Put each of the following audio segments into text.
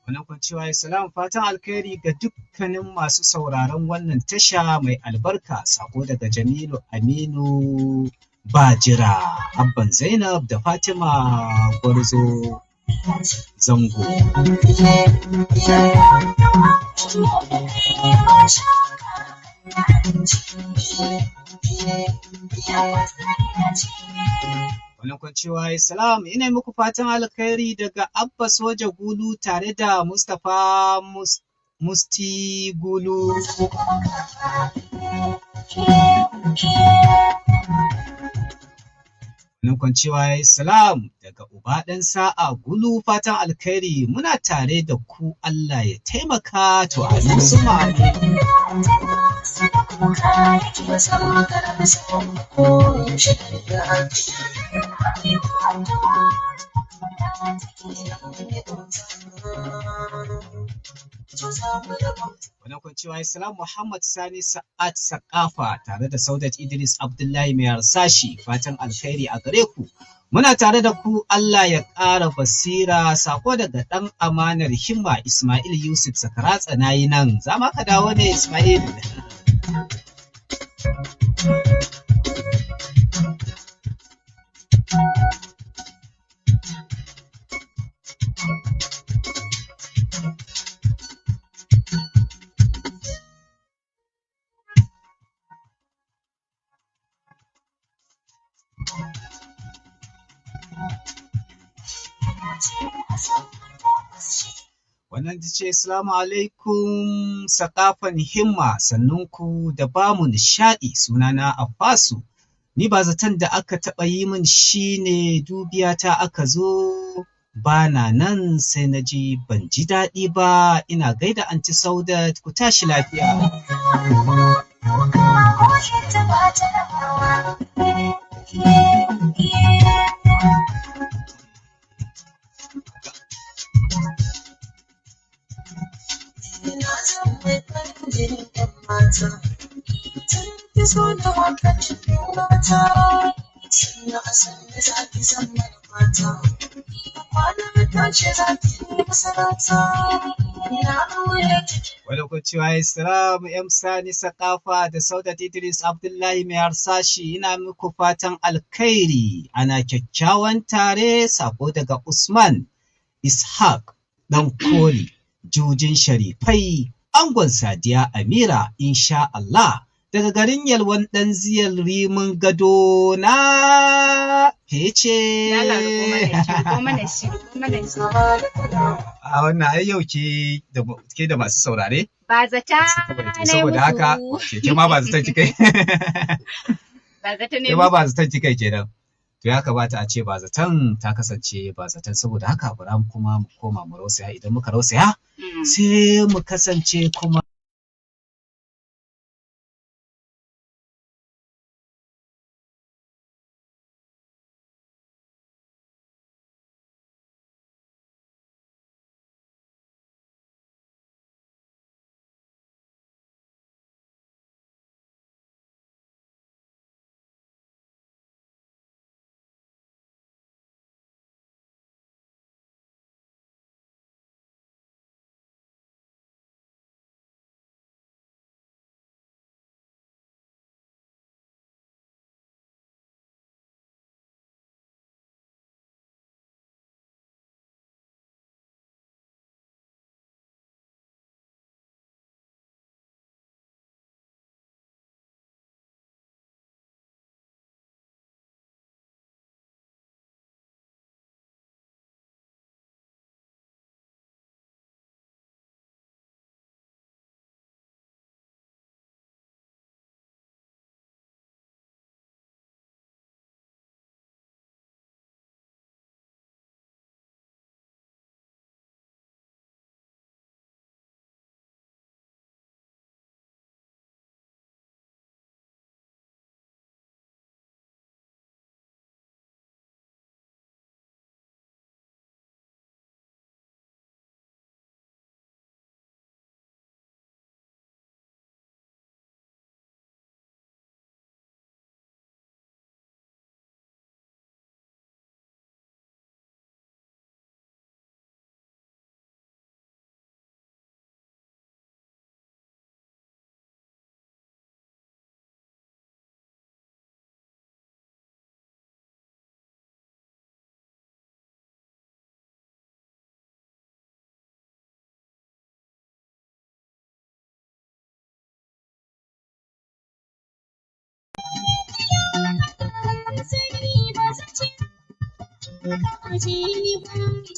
Wannan kwanciya ya salam fatan alkhairi ga dukkanin masu sauraron wannan tasha mai albarka, sako daga Jamilu Aminu Bajira, Abban Zainab da Fatima Gwarzo Zango. Wannan kwanciya ya salam ina muku fatan alkhairi daga Abba Soja Gulu tare da Mustapha Musti Gulu. Wannan kwanciya ya salam daga Uba ɗan Sa'a Gulu fatan alkhairi muna tare da ku Allah ya taimaka to amin suma amin. Wannan kwanciya ya salam Muhammad Sani Sa'ad Sakafa tare da Saudat Idris Abdullahi mai harsashi fatan alkhairi a gare ku. Muna tare da ku Allah ya ƙara basira, sako daga ɗan amanar himma Ismail Yusuf Sakaratsa nayi nan. Za ma ka dawo ne Ismail. Wannan ta ce, Assalamu alaikum sakafan himma sannunku da bamu nishaɗi sunana Abbasu. Ni ba zaton da aka taɓa yi min shi ne dubiya ta aka zo ba na nan sai na ji ban ji daɗi ba, ina gaida anti Saudat ku tashi lafiya. Wani kwanciya ya salamu ‘yan Sani Sakafa da Saudat Idris Abdullahi mai harsashi ina muku fatan alkhairi ana kyakkyawan tare, sako daga Usman Ishaq ɗan Koli Jujin Sharifai angon Sadiya Amira insha Allah daga garin Yalwan ɗan ziyar Rimin Gado na fece. A wannan ai yau ke da masu saurare? Ba zata ne saboda haka ke ma ba zata kika ba zata ne ba zata kika kenan. To ya kamata a ce ba zaton ta kasance ba zaton, saboda haka bara mu kuma mu koma mu rausaya, idan muka rausaya sai mu kasance kuma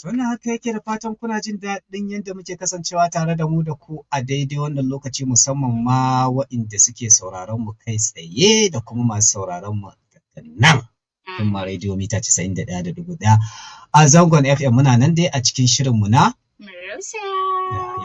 Wannan haka yake da fatan kuna jin daɗin yadda muke kasancewa tare da mu da ku a daidai wannan lokaci musamman ma waɗanda suke sauraron mu kai tsaye da kuma masu sauraron mu daga nan. Himma Radio mita 91.1 a zangon FM muna nan dai a cikin shirin mu na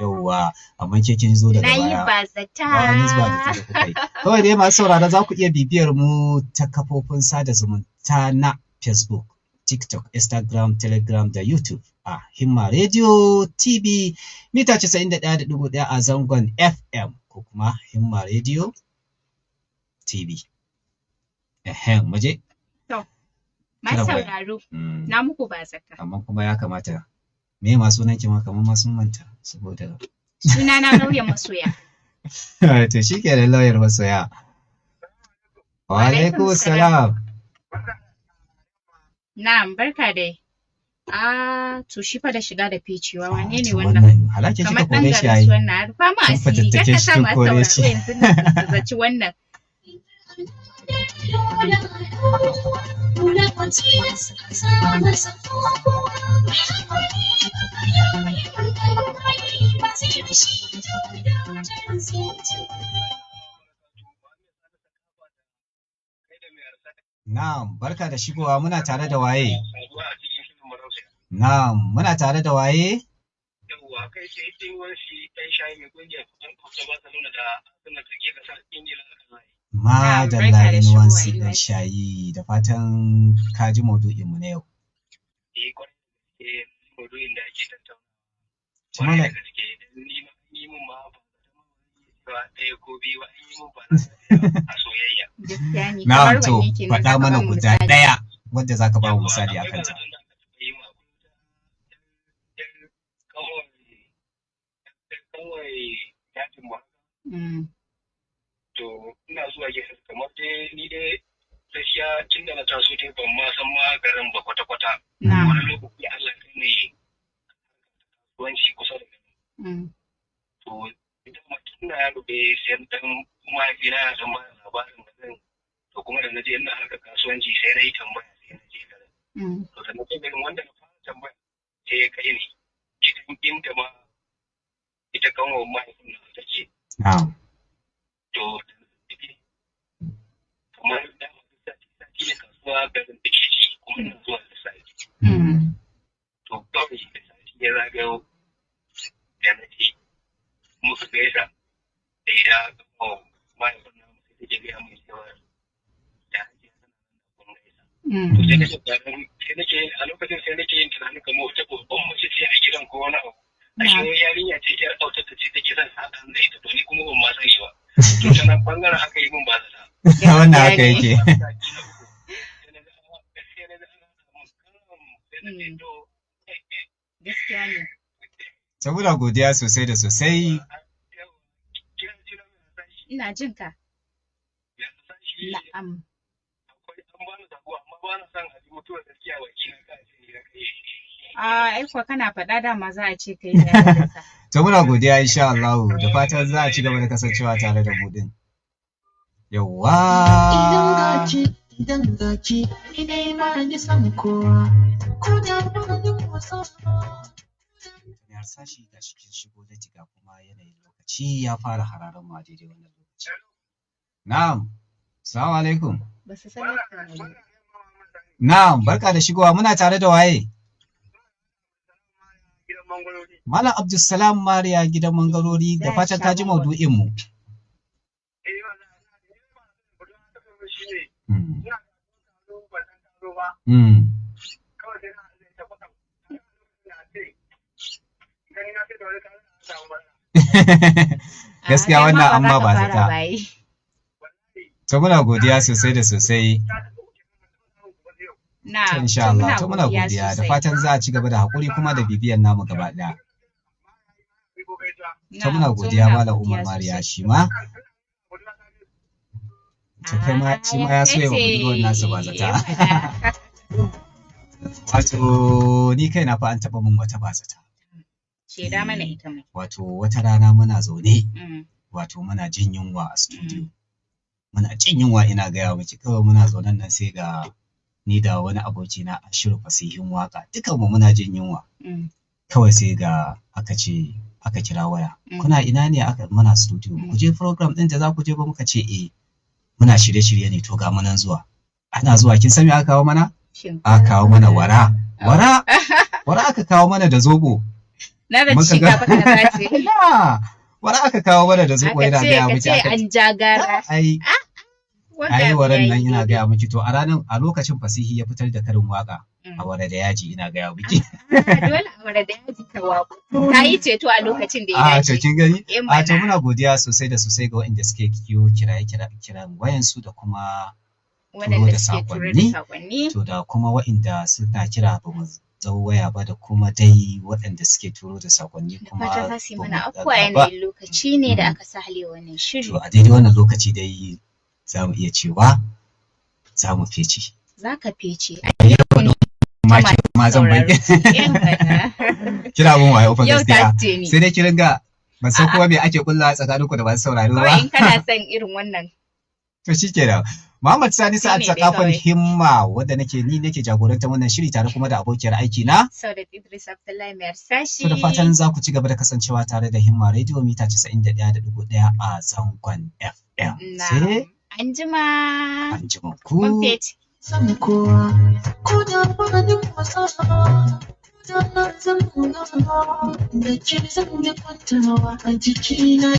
yauwa amma ke kin zo daga baya. Na yi bazata. Da kuka yi. Kawai dai masu saurara za ku iya bibiyar mu ta kafofin sada zumunta na Facebook, TikTok, Instagram, Telegram da YouTube a Himma Radio TV mita 91.1 a zangon FM ko kuma Himma Radio TV. Muje. To, masu sauraro, na muku bazata. Amma kuma ya kamata, me ma sunan ki ma kamar ma sun manta saboda. Sunana Lauyar Masoya. To shi ke da Lauyar Masoya. Wa alaikum salam. Na'am, barka dai. To shi fa da shiga da ficewa wane ne wannan? Halake kika Kamar ɗan kore shi garin yayi. su wannan har fama a siri. Kar ka sa masu sauraro yanzu na zaci wannan. Na'am, barka da shigowa muna tare da waye? Na'am, muna tare da waye? Yawwa kai ce yin wanshi ɗan shayi mai kungiyar kusan kusa Barcelona da Arsenal da ke kasar Ingila a kan layi. Madalla inuwansi ɗan shayi da fatan ka ji maudu'inmu na yau. Kwarai da maudu'in da ake tattauna. Tumala. Kwarai da gaske ni mun ma ba ɗaya ko biyu an yi mun ba a soyayya. Gaskiya ne. Na'am Kamar to wanne kenan faɗa za ka mana ba mu guda misali? ɗaya wadda za ka ba mu misali a kanta. To ina zuwa gefe kamar dai ni dai gaskiya tun da na taso dai ban ma san ma garin ba kwata-kwata. Wani lokaci Allah kai ne kasuwanci kusa da gani. To idan mutum na yaro bai sayan dan mahaifina ya san bayan labarin garin to kuma da na je ina harkar kasuwanci sai na yi tambaya sai na je garin. To da na je garin wanda na fara tambaya sai ya kai ni cikin inda ma ita kanwa mahaifin na ta ce. To kamar da sati ne kasuwa garin da ke ci kuma na zuwa da sati. To kawai da sati ya zagayo da na je muka gaisa da ita kanwa mahaifin na sai take gaya mai cewa da hajiya tana nan da kun gaisa. To sai nake a lokacin sai nake yin tunanin kamar wata babban mace ce a gidan ko wani abu. Ashe wani yarinya ce yar autar da ce take son haɗa da ita to ni kuma ban ma san shi ba. To ta nan bangaren haka yi min ba zata. Wannan haka yake. Gaskiya ne. Saboda godiya sosai da sosai. Ina jin ka. Na'am. Kuwa kana faɗa dama za a ce kai ne ya To muna godiya insha Allah da fatan za a ci gaba da kasancewa tare da mu din. Yawwa. Idan gaci idai ma ji san kowa ko da wani wasu. Yar sashi ga cikin shigo da tiga kuma yanayin lokaci ya fara hararan ma daidai wannan lokaci. Na'am. Assalamu alaikum. ba su san yadda ne. Na'am, barka da shigowa muna tare da waye? Malam Abdulsalam Mariya gidan mangarori da fatan ka ji maudu'in mu. Gaskiya wannan amma ba zata. To muna godiya sosai da sosai. Na, Insha Allah, to muna godiya da fatan za a ci gaba da haƙuri kuma da bibiyan namu gaba ɗaya. To muna godiya Malam Umar Mariya shi ma. To kai ma shi ma ya so ya budurwar nasa ba zata. Wato ni kai na fa an taɓa min wata ba zata. Shaida mana ita mai. Wato wata rana muna zaune. Wato muna jin yunwa a studio. Muna jin yunwa ina gaya miki kawai muna zaunen nan sai ga ni da wani abokina a shirin fasihin waka dukanmu muna jin yunwa. Mm. Kawai sai ga aka kira waya. Kuna ina ne muna studio. Ku je program ɗin da za ku je ba muka ce muna shirye-shirye ne to ga mu nan zuwa. Ana zuwa kin san me aka kawo mana? Aka kawo mana wara. Wara aka kawo mana da zobo. Na da shinkafa kaza ce. Wara aka kawo mana da zobo yana gaya miki. Aka ce an jagara. Ai waran nan ina gaya miki to a lokacin fasihi ya fitar da karin waka a wara da yaji ina gaya miki. Dole a wara da yaji ka wako. Ta yi ceto a lokacin da ya dace. To kin gani? To muna godiya sosai da sosai ga waɗanda suke kiyo kiran wayansu da kuma turo da sakonni. To da kuma waɗanda suna kira ba mu zau waya ba da kuma dai waɗanda suke turo da sakonni kuma. Fata za su yi mana afuwa yanayin lokaci ne da aka sahale wannan shiri. To a daidai wannan lokaci dai za mu iya cewa za mu fece. Za ka fece. Ma zan bai. Kira mun waye ofa gaskiya. Sai dai ki ringa ban san kuma me ake kulla tsakaninku da masu sauraro ba. In kana son irin wannan. To shikenan. Muhammad Sani Sa'ad Sakafan Himma wanda nake jagorantar wannan shiri tare kuma da abokiyar aiki na Saudat Idris Abdullahi mai harsashi. To da fatan za ku ci gaba da kasancewa tare da Himma Radio mita 91.1 a zangon FM. Sai Anjima ku. San kowa, ko da wani wasa, da na zan da ke zan yi kwantawa a jikina.